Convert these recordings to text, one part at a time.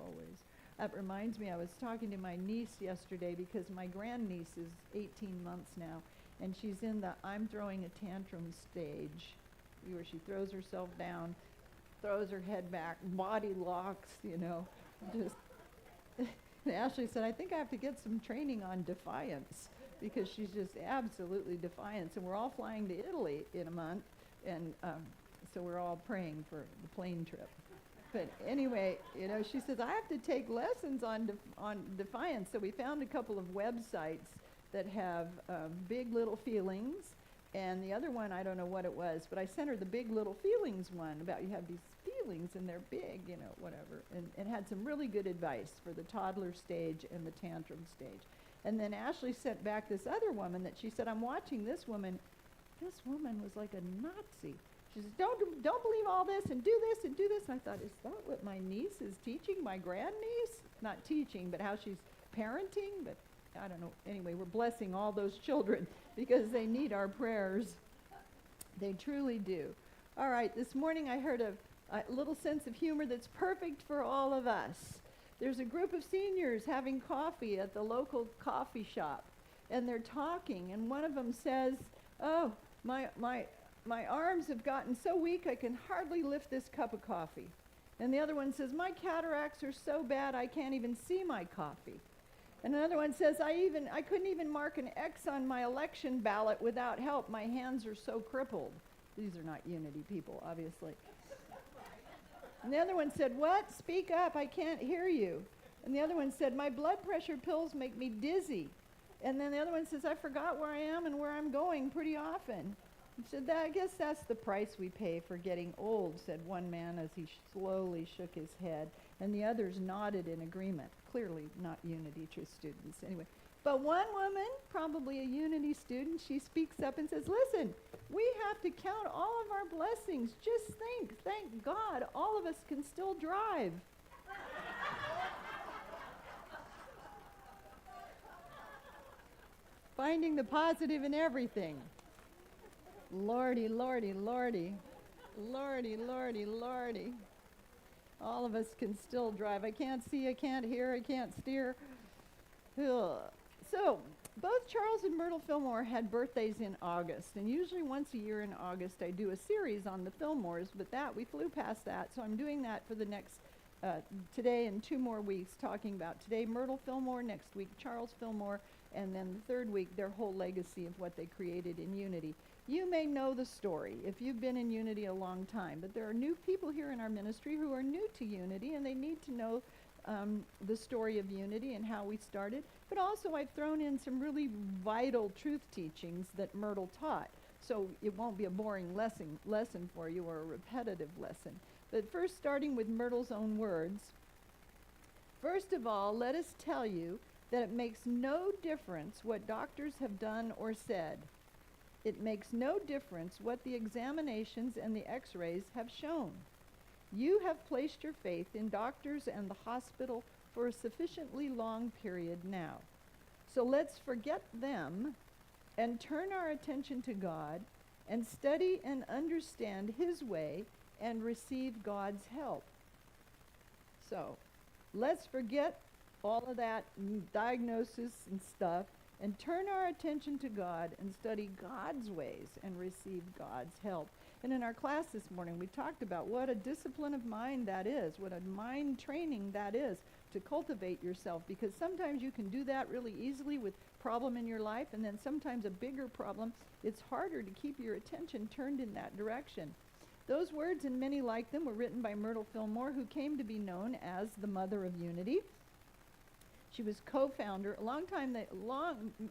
always. That reminds me, I was talking to my niece yesterday because my grandniece is 18 months now, and she's in the I'm throwing a tantrum stage, where she throws herself down, throws her head back, body locks, just. And Ashley said, I think I have to get some training on defiance, because she's just absolutely defiant. And we're all flying to Italy in a month, and so we're all praying for the plane trip. But anyway, she says, I have to take lessons on defiance. So we found a couple of websites that have Big Little Feelings, and the other one, I don't know what it was, but I sent her the Big Little Feelings one about you have these feelings and they're big, whatever. And had some really good advice for the toddler stage and the tantrum stage. And then Ashley sent back this other woman that she said, I'm watching this woman. This woman was like a Nazi. She says, don't believe all this and do this and do this. And I thought, is that what my niece is teaching my grandniece? Not teaching, but how she's parenting. But I don't know. Anyway, we're blessing all those children because they need our prayers. They truly do. All right, this morning I heard a little sense of humor that's perfect for all of us. There's a group of seniors having coffee at the local coffee shop, and they're talking, and one of them says, oh, my arms have gotten so weak I can hardly lift this cup of coffee. And the other one says, my cataracts are so bad I can't even see my coffee. And another one says, I couldn't even mark an X on my election ballot without help. My hands are so crippled. These are not Unity people, obviously. And the other one said, what? Speak up, I can't hear you. And the other one said, my blood pressure pills make me dizzy. And then the other one says, I forgot where I am and where I'm going pretty often. He said, I guess that's the price we pay for getting old, said one man as he slowly shook his head. And the others nodded in agreement. Clearly not Unity students. Anyway, but one woman, probably a Unity student, she speaks up and says, listen, we have to count all of our blessings. Just thank God, all of us can still drive. Finding the positive in everything. Lordy, lordy, lordy. Lordy, lordy, lordy. All of us can still drive. I can't see, I can't hear, I can't steer. Ugh. So, both Charles and Myrtle Fillmore had birthdays in August, and usually once a year in August I do a series on the Fillmores, but we flew past that, so I'm doing that for the next, today and 2 more weeks, talking about today Myrtle Fillmore, next week Charles Fillmore, and then the 3rd week their whole legacy of what they created in Unity. You may know the story if you've been in Unity a long time, but there are new people here in our ministry who are new to Unity, and they need to know the story of Unity and how we started. But also I've thrown in some really vital truth teachings that Myrtle taught, so it won't be a boring lesson for you or a repetitive lesson. But first, starting with Myrtle's own words, first of all, let us tell you that it makes no difference what doctors have done or said. It makes no difference what the examinations and the x-rays have shown. You have placed your faith in doctors and the hospital for a sufficiently long period now. So let's forget them and turn our attention to God and study and understand His way and receive God's help. So let's forget all of that diagnosis and stuff and turn our attention to God and study God's ways and receive God's help. And in our class this morning, we talked about what a discipline of mind that is, what a mind training that is to cultivate yourself, because sometimes you can do that really easily with problem in your life, and then sometimes a bigger problem, it's harder to keep your attention turned in that direction. Those words, and many like them, were written by Myrtle Fillmore, who came to be known as the Mother of Unity. She was co-founder.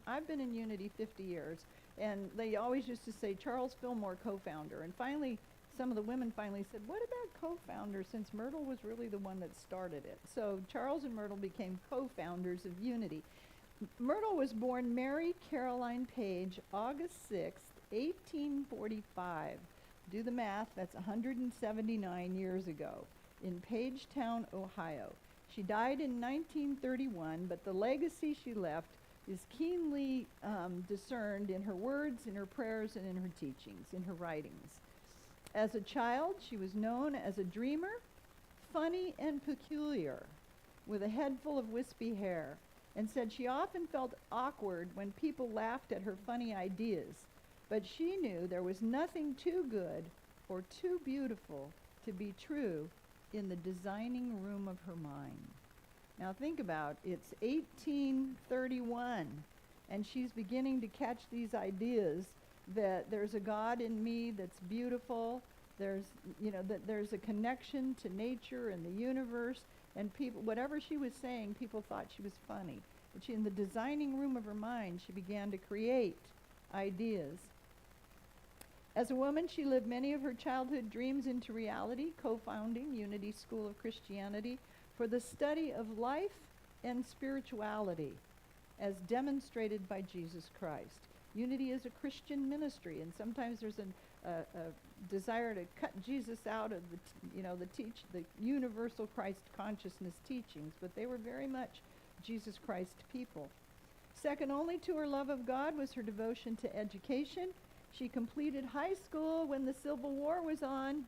I've been in Unity 50 years, and they always used to say Charles Fillmore, co-founder. And finally, some of the women finally said, what about co-founder, since Myrtle was really the one that started it? So Charles and Myrtle became co-founders of Unity. Myrtle was born Mary Caroline Page, August 6th, 1845. Do the math, that's 179 years ago, in Pagetown, Ohio. She died in 1931, but the legacy she left is keenly discerned in her words, in her prayers, and in her teachings, in her writings. As a child, she was known as a dreamer, funny and peculiar. with a head full of wispy hair, and said she often felt awkward when people laughed at her funny ideas, but she knew there was nothing too good or too beautiful to be true in the designing room of her mind. Now think about it's 1831, and she's beginning to catch these ideas that there's a God in me that's beautiful. There's, that there's a connection to nature and the universe, and people, whatever she was saying, people thought she was funny. But in the designing room of her mind, she began to create ideas. As a woman, she lived many of her childhood dreams into reality, co-founding Unity School of Christianity for the study of life and spirituality as demonstrated by Jesus Christ. Unity is a Christian ministry, and sometimes there's a desire to cut Jesus out of the universal Christ consciousness teachings, but they were very much Jesus Christ people. Second only to her love of God was her devotion to education. She completed high school when the Civil War was on,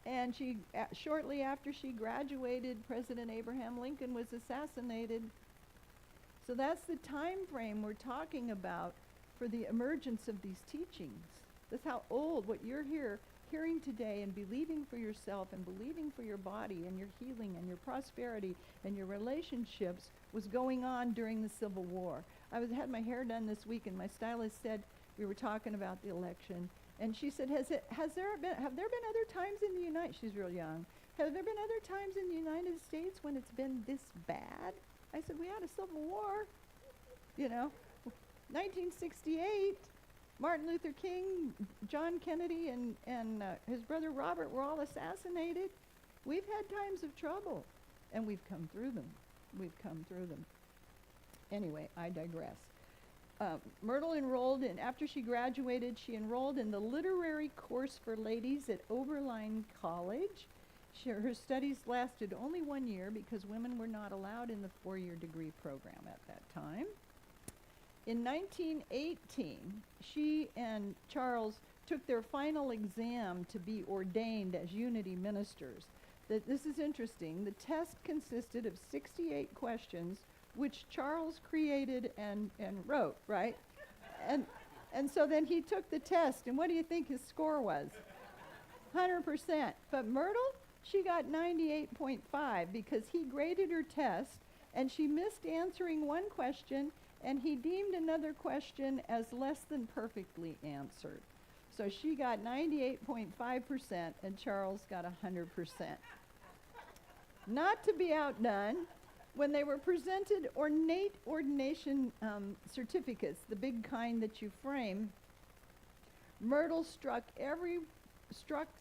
and shortly after she graduated, President Abraham Lincoln was assassinated. So that's the time frame we're talking about for the emergence of these teachings. That's how old what you're hearing today and believing for yourself and believing for your body and your healing and your prosperity and your relationships was going on during the Civil War. I had my hair done this week, and my stylist said, we were talking about the election, and she said, have there been other times in the United, she's real young, have there been other times in the United States when it's been this bad? I said, we had a Civil War, 1968, Martin Luther King, John Kennedy, and his brother Robert were all assassinated. We've had times of trouble, and we've come through them. Anyway, I digress. Myrtle after she graduated, she enrolled in the literary course for ladies at Oberlin College. Her studies lasted only 1 year because women were not allowed in the 4-year degree program at that time. In 1918, she and Charles took their final exam to be ordained as Unity ministers. This is interesting. The test consisted of 68 questions, which Charles created and wrote, right? And so then he took the test, and what do you think his score was? 100%. But Myrtle, she got 98.5 because he graded her test, and she missed answering one question, and he deemed another question as less than perfectly answered. So she got 98.5%, and Charles got 100%. Not to be outdone, when they were presented ornate ordination certificates, the big kind that you frame, Myrtle struck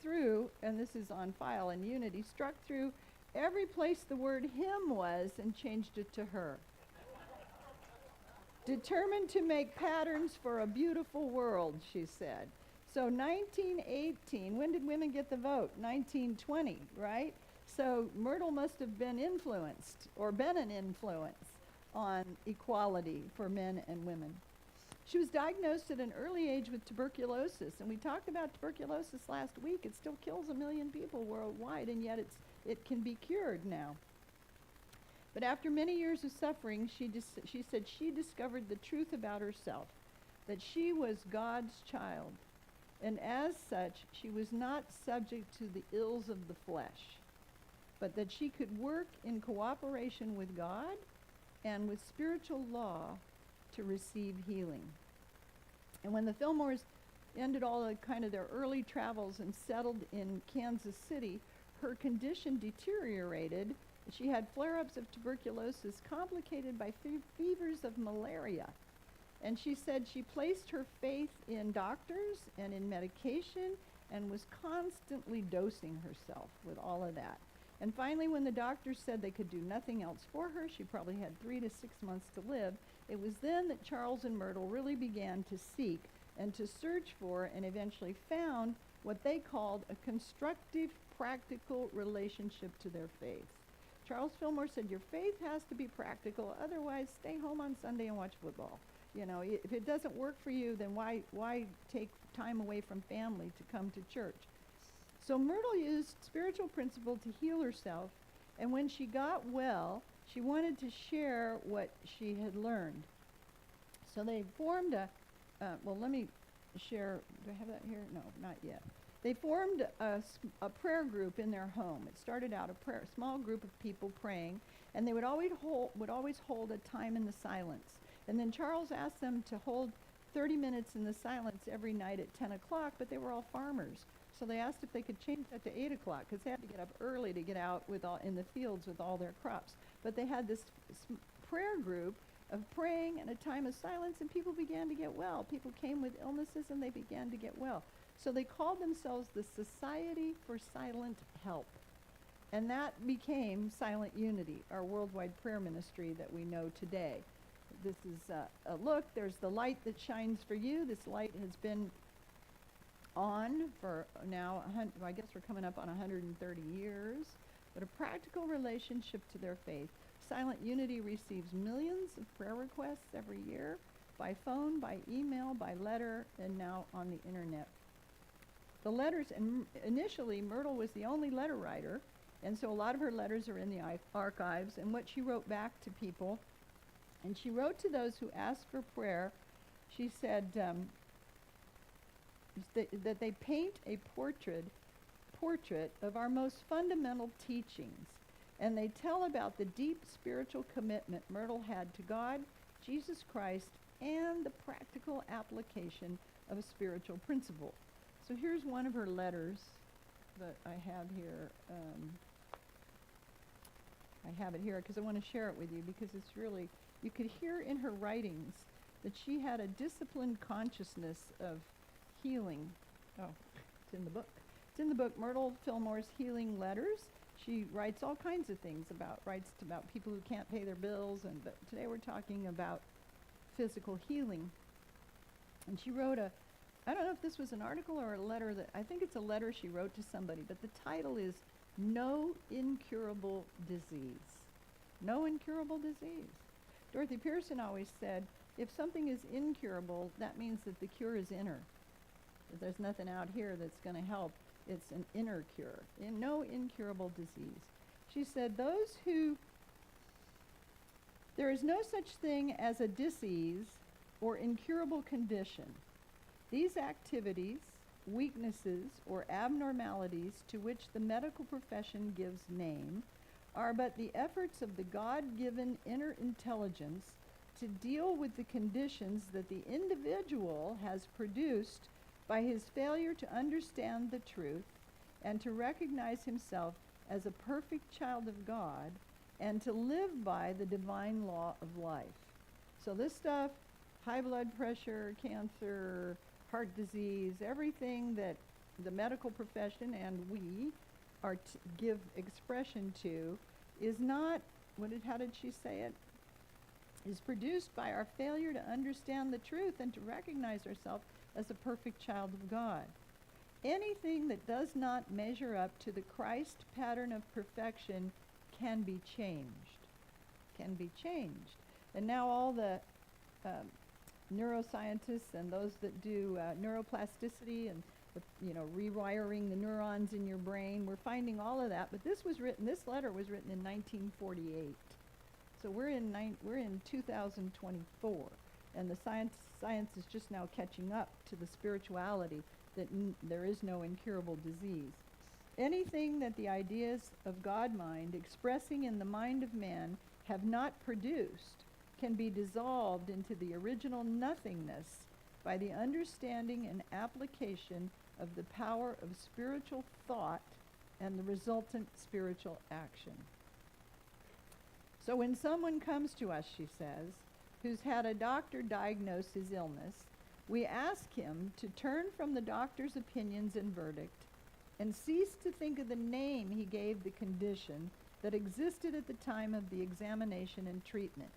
through, and this is on file in Unity, struck through every place the word him was and changed it to her. Determined to make patterns for a beautiful world, she said. So 1918, when did women get the vote? 1920, right? So Myrtle must have been influenced, or been an influence on equality for men and women. She was diagnosed at an early age with tuberculosis, and we talked about tuberculosis last week. It still kills 1 million people worldwide, and yet it can be cured now. But after many years of suffering, she said she discovered the truth about herself, that she was God's child, and as such, she was not subject to the ills of the flesh, but that she could work in cooperation with God and with spiritual law to receive healing. And when the Fillmores ended all their early travels and settled in Kansas City, her condition deteriorated. She had flare-ups of tuberculosis complicated by fevers of malaria. And she said she placed her faith in doctors and in medication and was constantly dosing herself with all of that. And finally, when the doctors said they could do nothing else for her, she probably had 3 to 6 months to live, it was then that Charles and Myrtle really began to seek and to search for and eventually found what they called a constructive, practical relationship to their faith. Charles Fillmore said, your faith has to be practical, otherwise stay home on Sunday and watch football. If it doesn't work for you, then why take time away from family to come to church? So Myrtle used spiritual principle to heal herself, And when she got well, she wanted to share what she had learned. So they formed let me share. Do I have that here? No, not yet. They formed a prayer group in their home. It started out a small group of people praying, and they would always hold a time in the silence. And then Charles asked them to hold 30 minutes in the silence every night at 10 o'clock, but they were all farmers. So they asked if they could change that to 8 o'clock, because they had to get up early to get out in the fields with all their crops. But they had this prayer group of praying and a time of silence, and people began to get well. People came with illnesses, and they began to get well. So they called themselves the Society for Silent Help. And that became Silent Unity, our worldwide prayer ministry that we know today. This is a look. There's the light that shines for you. This light has been on for now, I guess we're coming up on 130 years, but a practical relationship to their faith. Silent Unity receives millions of prayer requests every year, by phone, by email, by letter, and now on the internet. The letters, and initially Myrtle was the only letter writer, and so a lot of her letters are in the archives, and what she wrote back to people, and she wrote to those who asked for prayer, she said that they paint a portrait of our most fundamental teachings, and they tell about the deep spiritual commitment Myrtle had to God, Jesus Christ, and the practical application of a spiritual principle. So here's one of her letters that I have here. I have it here because I want to share it with you, because it's really, you could hear in her writings that she had a disciplined consciousness of healing. Oh, it's in the book. It's in the book, Myrtle Fillmore's Healing Letters. She writes all kinds of things about people who can't pay their bills, but today we're talking about physical healing. And she wrote I don't know if this was an article or a letter, I think it's a letter she wrote to somebody, but the title is No Incurable Disease. No incurable disease. Dorothy Pearson always said, if something is incurable, that means that the cure is inner. That there's nothing out here that's going to help. It's an inner cure. No incurable disease. She said, there is no such thing as a disease or incurable condition. These activities, weaknesses, or abnormalities to which the medical profession gives name are but the efforts of the God-given inner intelligence to deal with the conditions that the individual has produced by his failure to understand the truth and to recognize himself as a perfect child of God and to live by the divine law of life. So this stuff, high blood pressure, cancer, heart disease, everything that the medical profession and we are to give expression to is not, how did she say it? Is produced by our failure to understand the truth and to recognize ourselves as a perfect child of God. Anything that does not measure up to the Christ pattern of perfection can be changed. Can be changed. And now all the neuroscientists and those that do neuroplasticity and rewiring the neurons in your brain, we're finding all of that. But this letter was written in 1948. So we're in 2024, and the science is just now catching up to the spirituality that there is no incurable disease. Anything that the ideas of God mind expressing in the mind of man have not produced can be dissolved into the original nothingness by the understanding and application of the power of spiritual thought and the resultant spiritual action. So when someone comes to us, she says, who's had a doctor diagnose his illness, we ask him to turn from the doctor's opinions and verdict and cease to think of the name he gave the condition that existed at the time of the examination and treatment.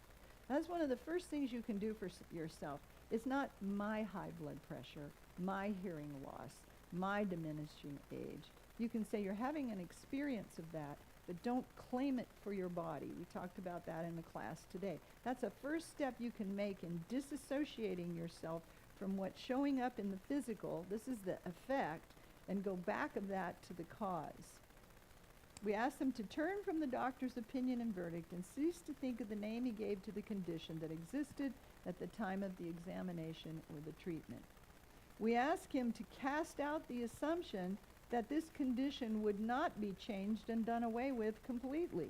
That's one of the first things you can do for yourself. It's not my high blood pressure, my hearing loss, my diminishing age. You can say you're having an experience of that, but don't claim it for your body. We talked about that in the class today. That's a first step you can make in disassociating yourself from what's showing up in the physical. This is the effect, and go back of that to the cause. We ask them to turn from the doctor's opinion and verdict and cease to think of the name he gave to the condition that existed at the time of the examination or the treatment. We ask him to cast out the assumption that this condition would not be changed and done away with completely,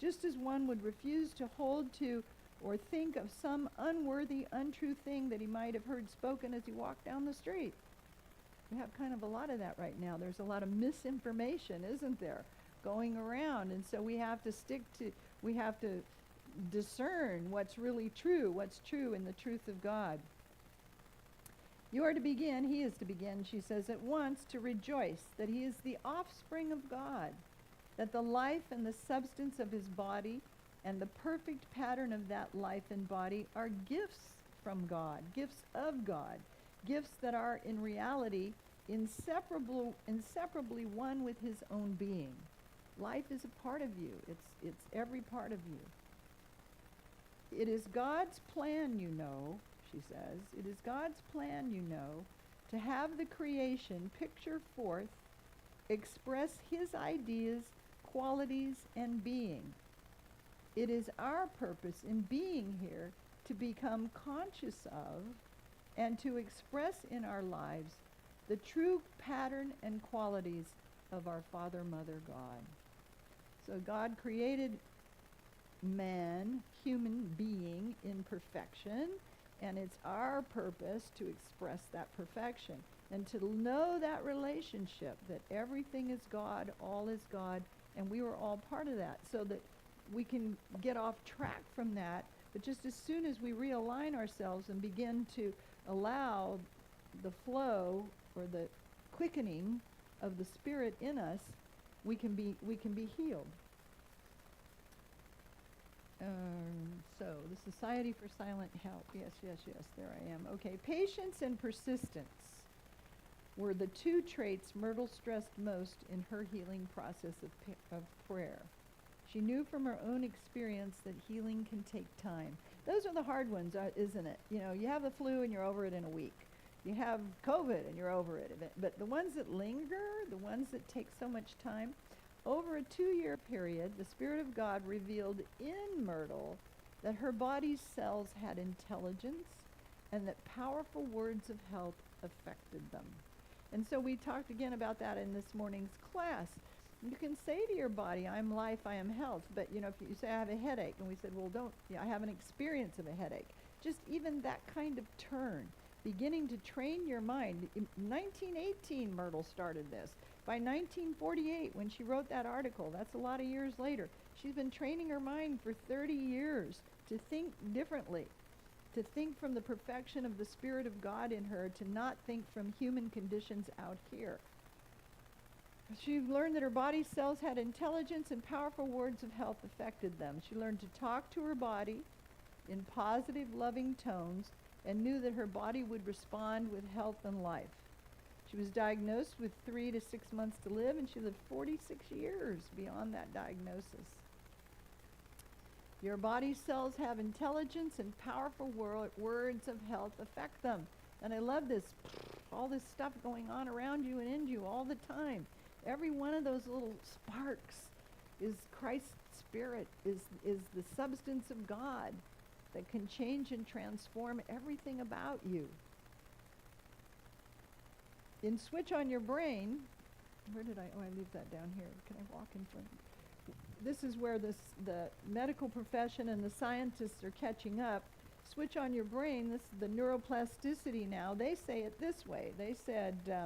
just as one would refuse to hold to or think of some unworthy, untrue thing that he might have heard spoken as he walked down the street. We have kind of a lot of that right now. There's a lot of misinformation, isn't there, going around, and so we have to discern what's really true, what's true in the truth of God. You are to begin, he is to begin, she says, at once to rejoice that he is the offspring of God, that the life and the substance of his body and the perfect pattern of that life and body are gifts from God, gifts of God, gifts that are in reality inseparably one with his own being. Life is a part of you. It's every part of you. It is God's plan, you know, she says, it is God's plan, you know, to have the creation picture forth, express his ideas, qualities, and being. It is our purpose in being here to become conscious of and to express in our lives the true pattern and qualities of our Father, Mother, God. So God created man, human being, in perfection, and it's our purpose to express that perfection and to know that relationship, that everything is God, all is God, and we were all part of that, so that we can get off track from that. But just as soon as we realign ourselves and begin to allow the flow or the quickening of the Spirit in us, we can be healed. So the Society for Silent Help. Yes, there I am. Okay, patience and persistence were the two traits Myrtle stressed most in her healing process of prayer. She knew from her own experience that healing can take time. Those are the hard ones, isn't it? You know, you have the flu and you're over it in a week. You have COVID and you're over it. But the ones that linger, the ones that take so much time, over a 2-year period, the Spirit of God revealed in Myrtle that her body's cells had intelligence and that powerful words of health affected them. And so we talked again about that in this morning's class. You can say to your body, I'm life, I am health. But, you know, if you say, I have a headache, and we said, well, I have an experience of a headache. Just even that kind of turn, beginning to train your mind. In 1918, Myrtle started this. By 1948, when she wrote that article, that's a lot of years later, she's been training her mind for 30 years to think differently, to think from the perfection of the Spirit of God in her, to not think from human conditions out here. She learned that her body cells had intelligence and powerful words of health affected them. She learned to talk to her body in positive, loving tones and knew that her body would respond with health and life. She was diagnosed with 3 to 6 months to live, and she lived 46 years beyond that diagnosis. Your body cells have intelligence and powerful words of health affect them. And I love this, all this stuff going on around you and in you all the time. Every one of those little sparks is Christ's Spirit, is the substance of God that can change and transform everything about you. In Switch on Your Brain, I leave that down here. Can I walk in front? This is where the medical profession and the scientists are catching up. Switch on Your Brain, this is the neuroplasticity now. They say it this way. They said, where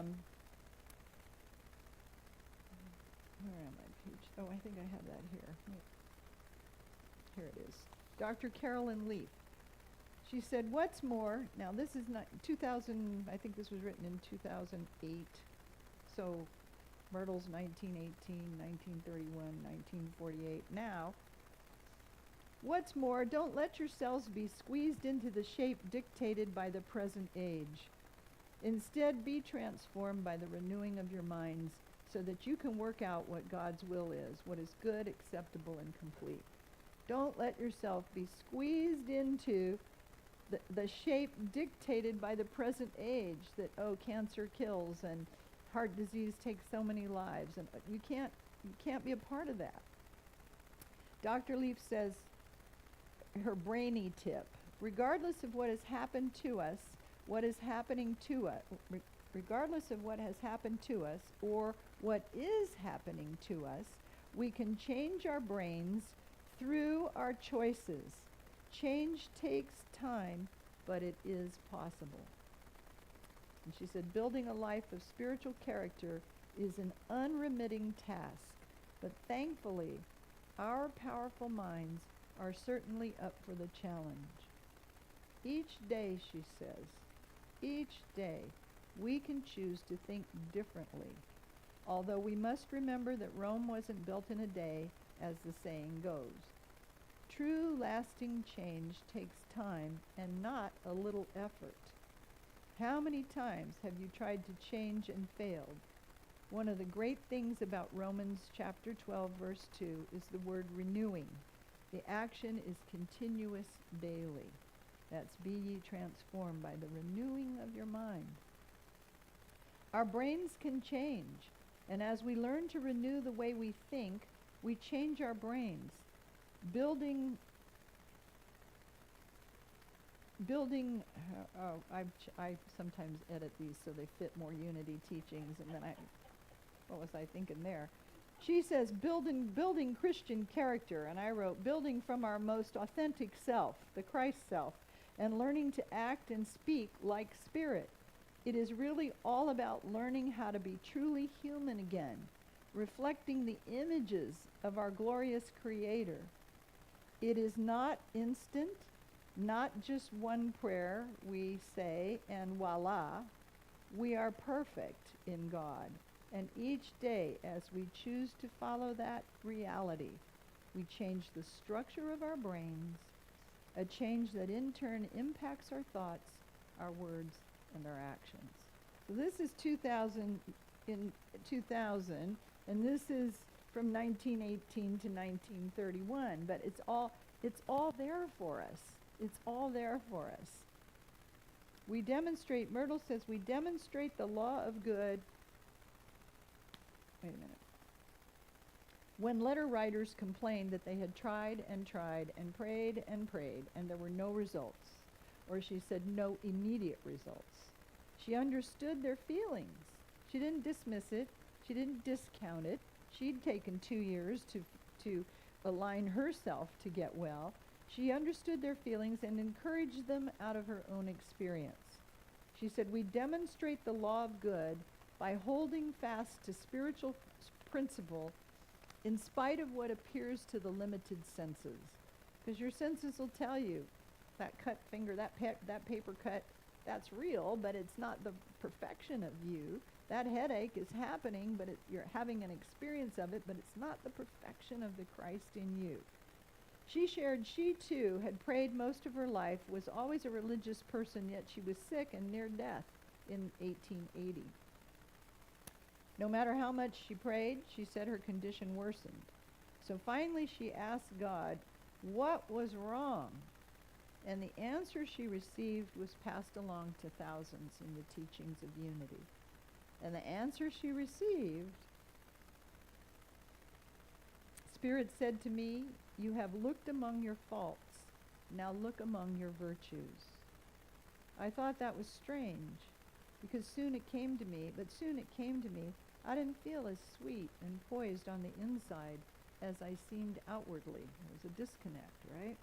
am I, Peach? Oh, I think I have that here. Here it is. Dr. Carolyn Leaf. She said, what's more, now this is not 2000, I think this was written in 2008, so Myrtle's 1918, 1931, 1948. Now, what's more, don't let your cells be squeezed into the shape dictated by the present age. Instead, be transformed by the renewing of your minds so that you can work out what God's will is, what is good, acceptable, and complete. Don't let yourself be squeezed into the shape dictated by the present age, that, cancer kills and heart disease takes so many lives. And you can't can't be a part of that. Dr. Leaf says, her brainy tip, regardless of what has happened to us, what is happening to us, regardless of what has happened to us or what is happening to us, we can change our brains through our choices. Change takes time, but it is possible. And she said, building a life of spiritual character is an unremitting task, but thankfully, our powerful minds are certainly up for the challenge. Each day, she says, each day, we can choose to think differently, although we must remember that Rome wasn't built in a day, as the saying goes. True lasting change takes time and not a little effort. How many times have you tried to change and failed? One of the great things about Romans chapter 12, verse 2 is the word renewing. The action is continuous daily. That's be ye transformed by the renewing of your mind. Our brains can change, and as we learn to renew the way we think, we change our brains. I sometimes edit these so they fit more unity teachings, and then what was I thinking there? She says building Christian character, and I wrote building from our most authentic self, the Christ self, and learning to act and speak like Spirit. It is really all about learning how to be truly human again, reflecting the images of our glorious Creator. It is not instant, not just one prayer we say and voila. We are perfect in God. And each day, as we choose to follow that reality, we change the structure of our brains, a change that in turn impacts our thoughts, our words, and our actions. So this is 2000, and this is from 1918 to 1931, but it's all there for us. It's all there for us. Myrtle says, we demonstrate the law of good. Wait a minute. When letter writers complained that they had tried and prayed, and there were no results, or she said no immediate results, she understood their feelings. She didn't dismiss it. She didn't discount it. She'd taken 2 years to align herself to get well. She understood their feelings and encouraged them out of her own experience. She said, we demonstrate the law of good by holding fast to spiritual principle in spite of what appears to the limited senses. Because your senses will tell you, that cut finger, that paper cut, that's real, but it's not the perfection of you. That headache is happening, but you're having an experience of it, but it's not the perfection of the Christ in you. She shared she too had prayed most of her life, was always a religious person, yet she was sick and near death in 1880. No matter how much she prayed, she said her condition worsened. So finally she asked God, what was wrong? And the answer she received was passed along to thousands in the teachings of unity. And the answer she received, Spirit said to me, you have looked among your faults, now look among your virtues. I thought that was strange, because soon it came to me, I didn't feel as sweet and poised on the inside as I seemed outwardly. There was a disconnect, right?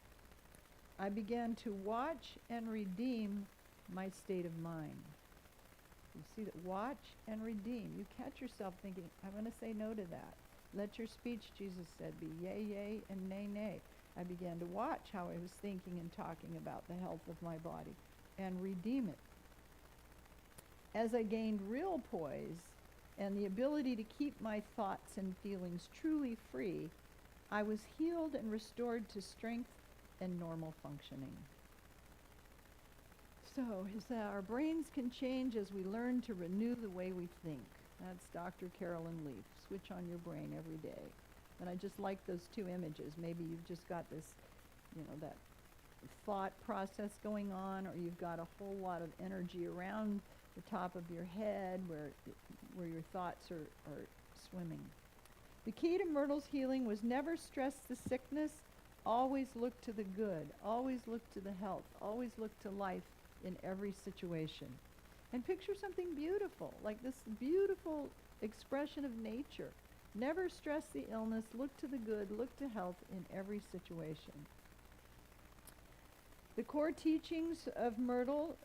I began to watch and redeem my state of mind. You see that? Watch and redeem. You catch yourself thinking, I'm going to say no to that. Let your speech, Jesus said, be yea, yea, and nay, nay. I began to watch how I was thinking and talking about the health of my body and redeem it. As I gained real poise and the ability to keep my thoughts and feelings truly free, I was healed and restored to strength and normal functioning. So, our brains can change as we learn to renew the way we think. That's Dr. Carolyn Leaf. Switch on your brain every day. And I just like those two images. Maybe you've just got this, that thought process going on, or you've got a whole lot of energy around the top of your head where your thoughts are swimming. The key to Myrtle's healing was never stress the sickness, always look to the good, always look to the health, always look to life in every situation. And picture something beautiful, like this beautiful expression of nature. Never stress the illness, look to the good, look to health in every situation. The core teachings of Myrtle,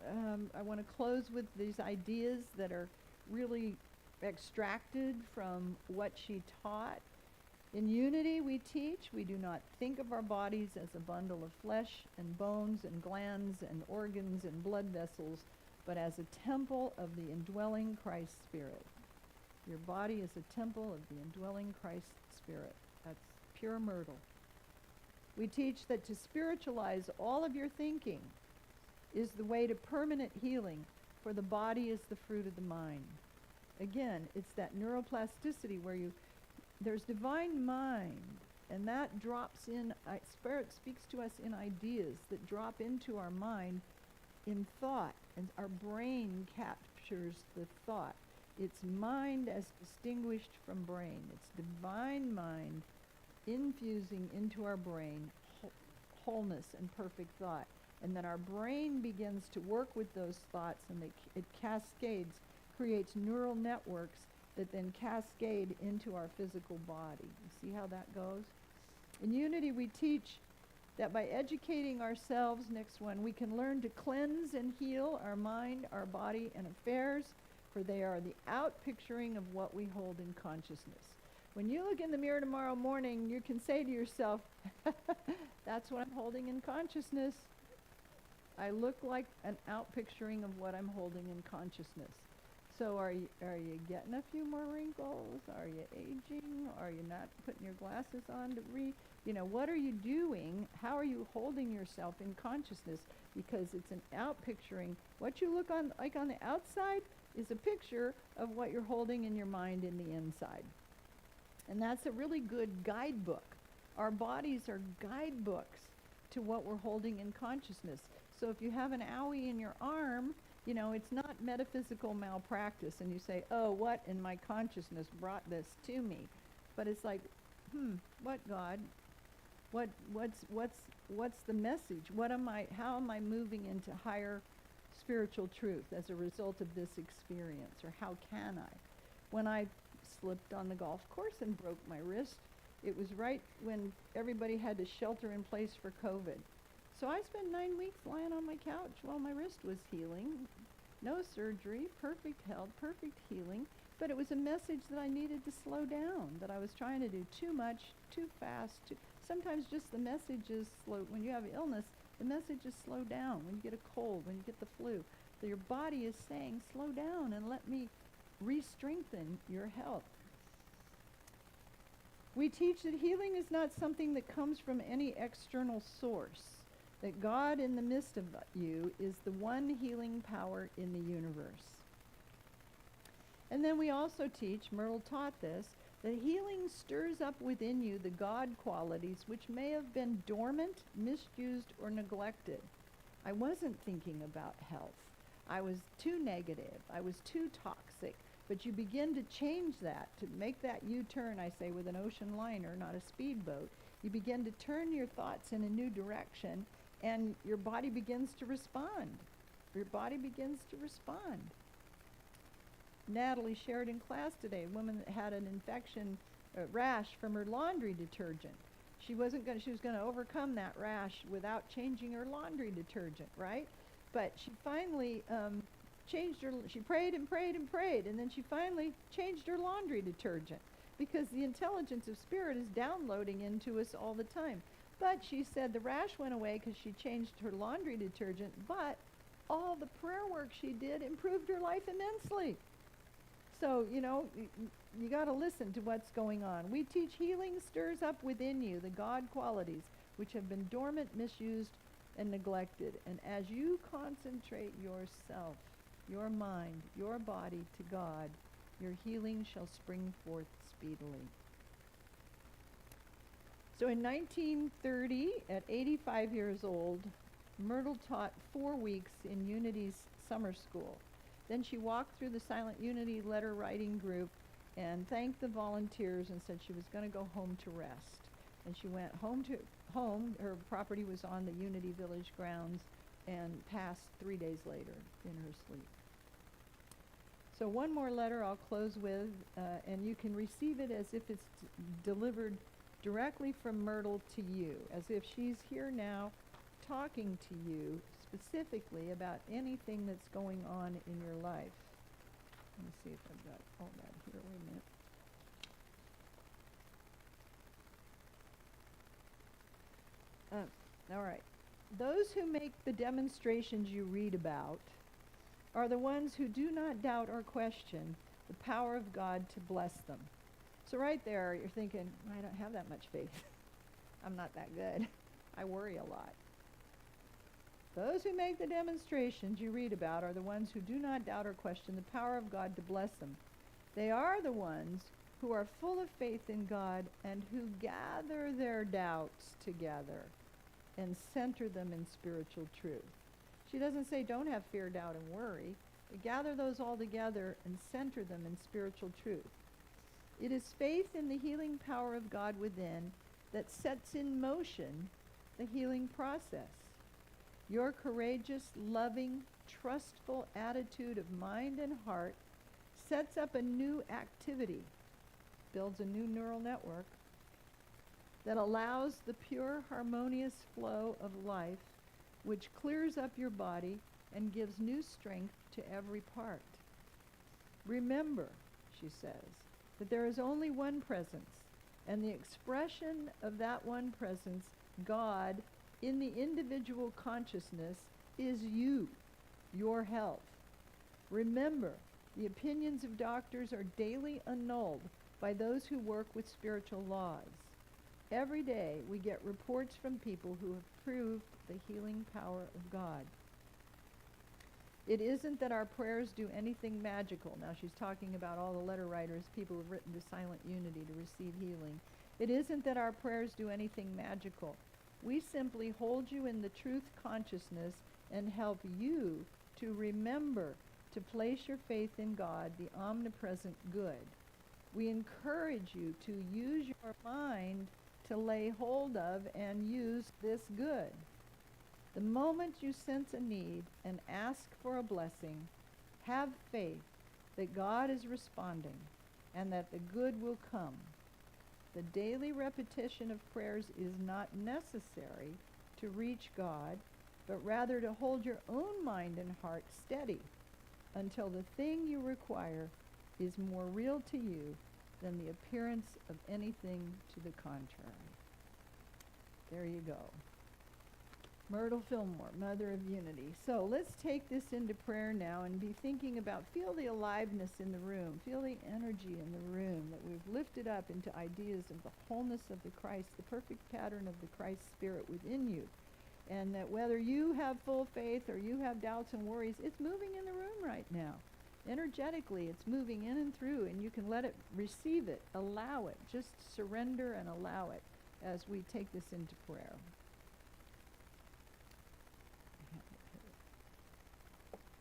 I want to close with these ideas that are really extracted from what she taught. In unity we teach, we do not think of our bodies as a bundle of flesh and bones and glands and organs and blood vessels, but as a temple of the indwelling Christ Spirit. Your body is a temple of the indwelling Christ Spirit. That's pure Myrtle. We teach that to spiritualize all of your thinking is the way to permanent healing, for the body is the fruit of the mind. Again, it's that neuroplasticity where there's divine mind, and that drops in, Spirit speaks to us in ideas that drop into our mind in thought, and our brain captures the thought. It's mind as distinguished from brain. It's divine mind infusing into our brain wholeness and perfect thought. And then our brain begins to work with those thoughts, and it cascades, creates neural networks that then cascade into our physical body. You see how that goes? In unity, we teach that by educating ourselves, next one, we can learn to cleanse and heal our mind, our body, and affairs, for they are the outpicturing of what we hold in consciousness. When you look in the mirror tomorrow morning, you can say to yourself, that's what I'm holding in consciousness. I look like an outpicturing of what I'm holding in consciousness. So are you getting a few more wrinkles? Are you aging? Are you not putting your glasses on to read? What are you doing? How are you holding yourself in consciousness? Because it's an outpicturing. What you look on like on the outside is a picture of what you're holding in your mind in the inside. And that's a really good guidebook. Our bodies are guidebooks to what we're holding in consciousness. So if you have an owie in your arm, it's not metaphysical malpractice, and you say, oh, what in my consciousness brought this to me? But it's like, what, God? What's the message? How am I moving into higher spiritual truth as a result of this experience? Or how can I? When I slipped on the golf course and broke my wrist, it was right when everybody had to shelter in place for COVID. So I spent 9 weeks lying on my couch while my wrist was healing. No surgery, perfect health, perfect healing. But it was a message that I needed to slow down, that I was trying to do too much, too fast. Sometimes just the message is slow. When you have illness, the message is slow down. When you get a cold, when you get the flu, so your body is saying, slow down and let me re-strengthen your health. We teach that healing is not something that comes from any external source, that God in the midst of you is the one healing power in the universe. And then we also teach, Myrtle taught this, that healing stirs up within you the God qualities which may have been dormant, misused, or neglected. I wasn't thinking about health. I was too negative. I was too toxic. But you begin to change that, to make that U-turn, I say, with an ocean liner, not a speedboat. You begin to turn your thoughts in a new direction, and your body begins to respond. Your body begins to respond. Natalie shared in class today, a woman that had an infection, a rash from her laundry detergent. She was going to overcome that rash without changing her laundry detergent, right? But she finally she prayed and prayed and prayed, and then she finally changed her laundry detergent, because the intelligence of Spirit is downloading into us all the time. But she said the rash went away because she changed her laundry detergent, but all the prayer work she did improved her life immensely. So, you got to listen to what's going on. We teach healing stirs up within you the God qualities which have been dormant, misused, and neglected. And as you concentrate yourself, your mind, your body to God, your healing shall spring forth speedily. So in 1930, at 85 years old, Myrtle taught 4 weeks in Unity's summer school. Then she walked through the Silent Unity letter writing group and thanked the volunteers and said she was going to go home to rest. And she went home. Her property was on the Unity Village grounds and passed 3 days later in her sleep. So one more letter I'll close with, and you can receive it as if it's delivered directly from Myrtle to you, as if she's here now talking to you specifically about anything that's going on in your life. Let me see if I've got all that here. Wait a minute. All right. Those who make the demonstrations you read about are the ones who do not doubt or question the power of God to bless them. So right there, you're thinking, I don't have that much faith. I'm not that good. I worry a lot. Those who make the demonstrations you read about are the ones who do not doubt or question the power of God to bless them. They are the ones who are full of faith in God and who gather their doubts together and center them in spiritual truth. She doesn't say don't have fear, doubt, and worry, but gather those all together and center them in spiritual truth. It is faith in the healing power of God within that sets in motion the healing process. Your courageous, loving, trustful attitude of mind and heart sets up a new activity, builds a new neural network that allows the pure, harmonious flow of life, which clears up your body and gives new strength to every part. Remember, she says, that there is only one presence, and the expression of that one presence, God, in the individual consciousness, is you, your health. Remember, the opinions of doctors are daily annulled by those who work with spiritual laws. Every day we get reports from people who have proved the healing power of God. It isn't that our prayers do anything magical. Now she's talking about all the letter writers, people who have written to Silent Unity to receive healing. It isn't that our prayers do anything magical. We simply hold you in the truth consciousness and help you to remember to place your faith in God, the omnipresent good. We encourage you to use your mind to lay hold of and use this good. The moment you sense a need and ask for a blessing, have faith that God is responding and that the good will come. The daily repetition of prayers is not necessary to reach God, but rather to hold your own mind and heart steady until the thing you require is more real to you than the appearance of anything to the contrary. There you go. Myrtle Fillmore, Mother of Unity. So let's take this into prayer now and be thinking about, feel the aliveness in the room, feel the energy in the room that we've lifted up into ideas of the wholeness of the Christ, the perfect pattern of the Christ Spirit within you. And that whether you have full faith or you have doubts and worries, it's moving in the room right now. Energetically, it's moving in and through, and you can let it, receive it, allow it. Just surrender and allow it as we take this into prayer.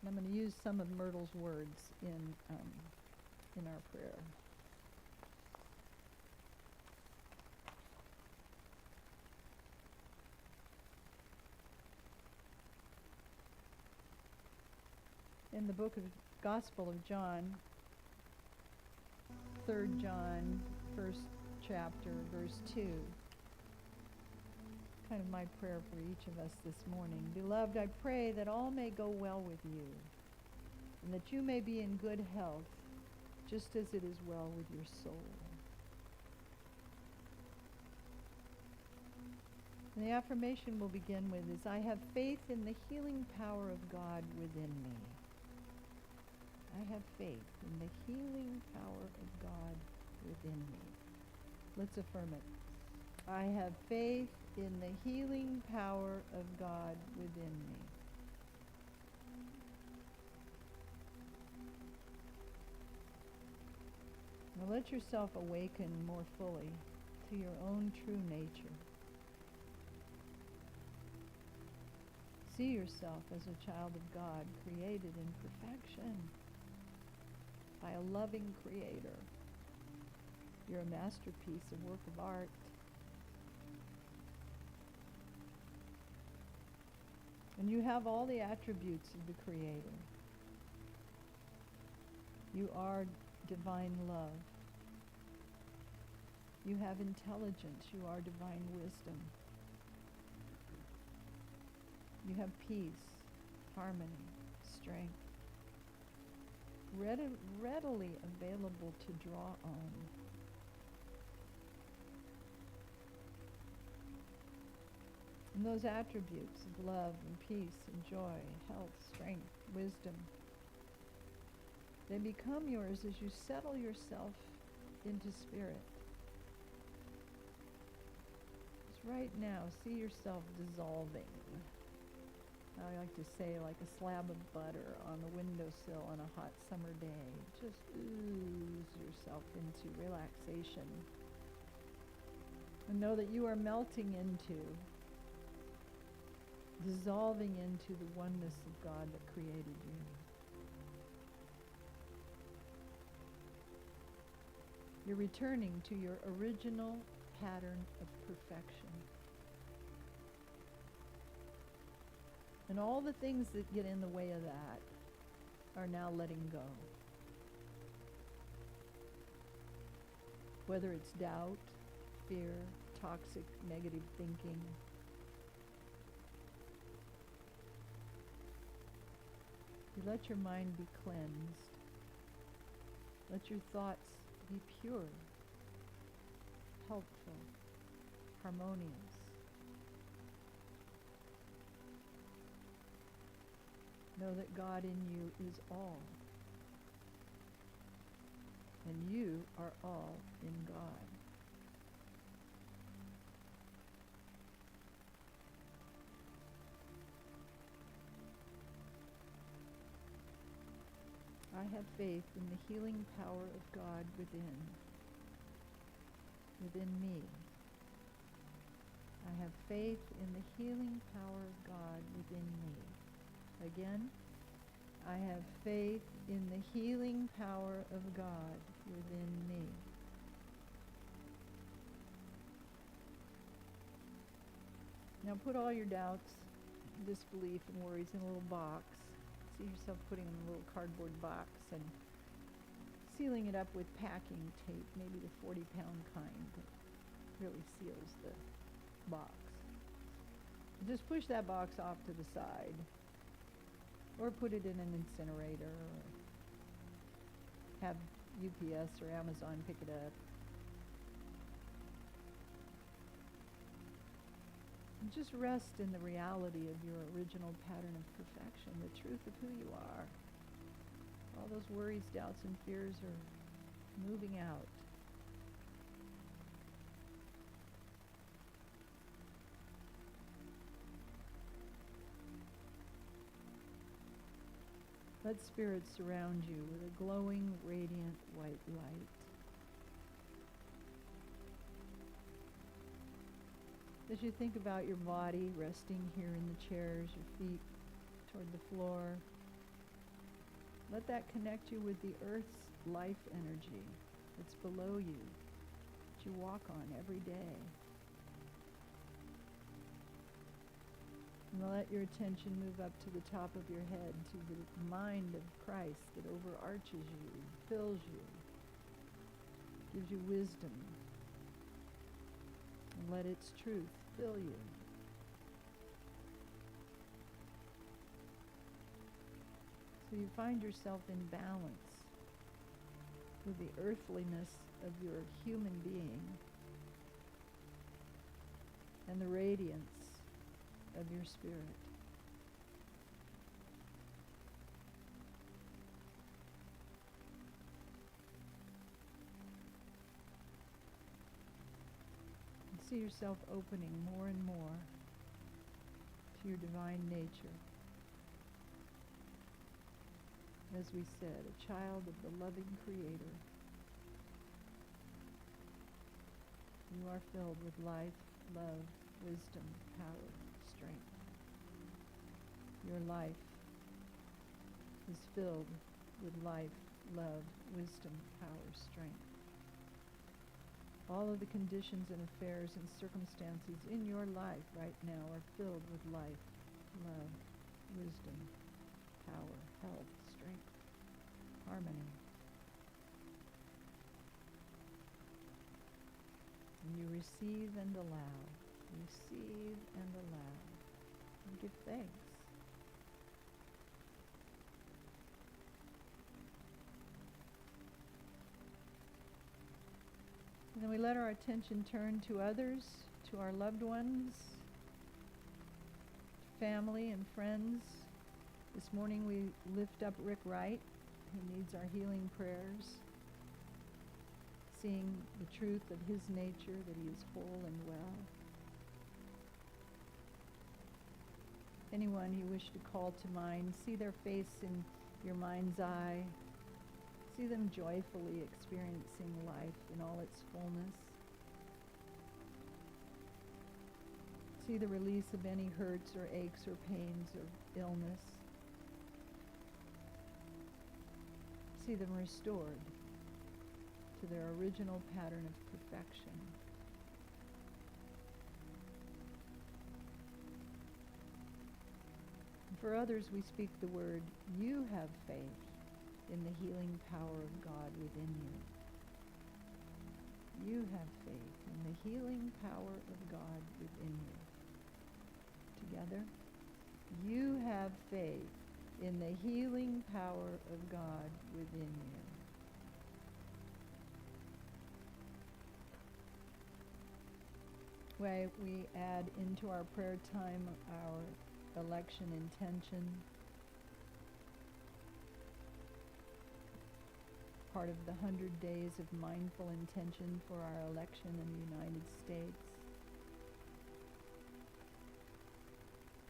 And I'm going to use some of Myrtle's words in our prayer. In the book of Gospel of John, 3rd John, 1st chapter, verse 2, kind of my prayer for each of us this morning. Beloved, I pray that all may go well with you, and that you may be in good health, just as it is well with your soul. And the affirmation we'll begin with is, I have faith in the healing power of God within me. I have faith in the healing power of God within me. Let's affirm it. I have faith in the healing power of God within me. Now let yourself awaken more fully to your own true nature. See yourself as a child of God, created in perfection by a loving Creator. You're a masterpiece, a work of art. And you have all the attributes of the Creator. You are divine love. You have intelligence. You are divine wisdom. You have peace, harmony, strength, readily available to draw on. And those attributes of love and peace and joy, health, strength, wisdom, they become yours as you settle yourself into spirit. Just right now, see yourself dissolving. I like to say, like a slab of butter on the windowsill on a hot summer day. Just ooze yourself into relaxation. And know that you are melting into, dissolving into the oneness of God that created you. You're returning to your original pattern of perfection. And all the things that get in the way of that are now letting go. Whether it's doubt, fear, toxic, negative thinking. You let your mind be cleansed. Let your thoughts be pure, helpful, harmonious. Know that God in you is all. And you are all in God. I have faith in the healing power of God within me. I have faith in the healing power of God within me. Again, I have faith in the healing power of God within me. Now put all your doubts, disbelief, and worries in a little box. See yourself putting in a little cardboard box and sealing it up with packing tape, maybe the 40-pound kind that really seals the box. Just push that box off to the side. Or put it in an incinerator, or have UPS or Amazon pick it up. And just rest in the reality of your original pattern of perfection, the truth of who you are. All those worries, doubts, and fears are moving out. Let spirit surround you with a glowing, radiant white light. As you think about your body resting here in the chairs, your feet toward the floor, let that connect you with the earth's life energy that's below you, that you walk on every day. And let your attention move up to the top of your head, to the mind of Christ that overarches you, fills you, gives you wisdom. And let its truth fill you. So you find yourself in balance with the earthliness of your human being and the radiance of your spirit. And see yourself opening more and more to your divine nature. As we said, a child of the loving Creator. You are filled with life, love, wisdom, power, strength. Your life is filled with life, love, wisdom, power, strength. All of the conditions and affairs and circumstances in your life right now are filled with life, love, wisdom, power, health, strength, harmony. And you receive and allow, receive and allow, and give thanks. And then we let our attention turn to others, to our loved ones, family and friends. This morning we lift up Rick Wright, who needs our healing prayers, seeing the truth of his nature, that he is whole and well. Anyone you wish to call to mind, see their face in your mind's eye. See them joyfully experiencing life in all its fullness. See the release of any hurts or aches or pains or illness. See them restored to their original pattern of perfection. And for others, we speak the word, you have faith in the healing power of God within you. You have faith in the healing power of God within you. Together, you have faith in the healing power of God within you. We add into our prayer time our election intention, part of the 100 days of mindful intention for our election in the United States.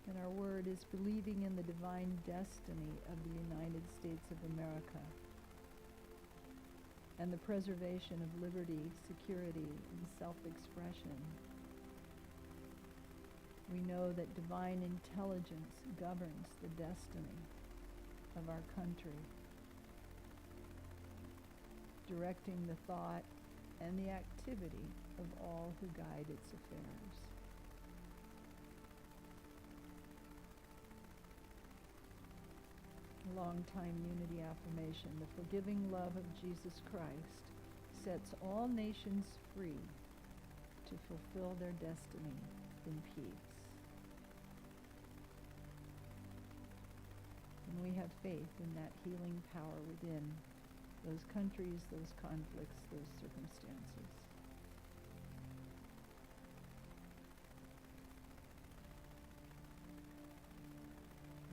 And our word is believing in the divine destiny of the United States of America and the preservation of liberty, security, and self-expression. We know that divine intelligence governs the destiny of our country, directing the thought and the activity of all who guide its affairs. Long-time unity affirmation. The forgiving love of Jesus Christ sets all nations free to fulfill their destiny in peace. And we have faith in that healing power within those countries, those conflicts, those circumstances.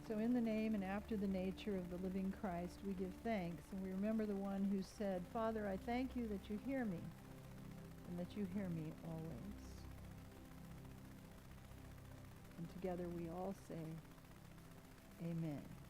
So in the name and after the nature of the living Christ, we give thanks, and we remember the one who said, Father, I thank you that you hear me, and that you hear me always. And together we all say, Amen.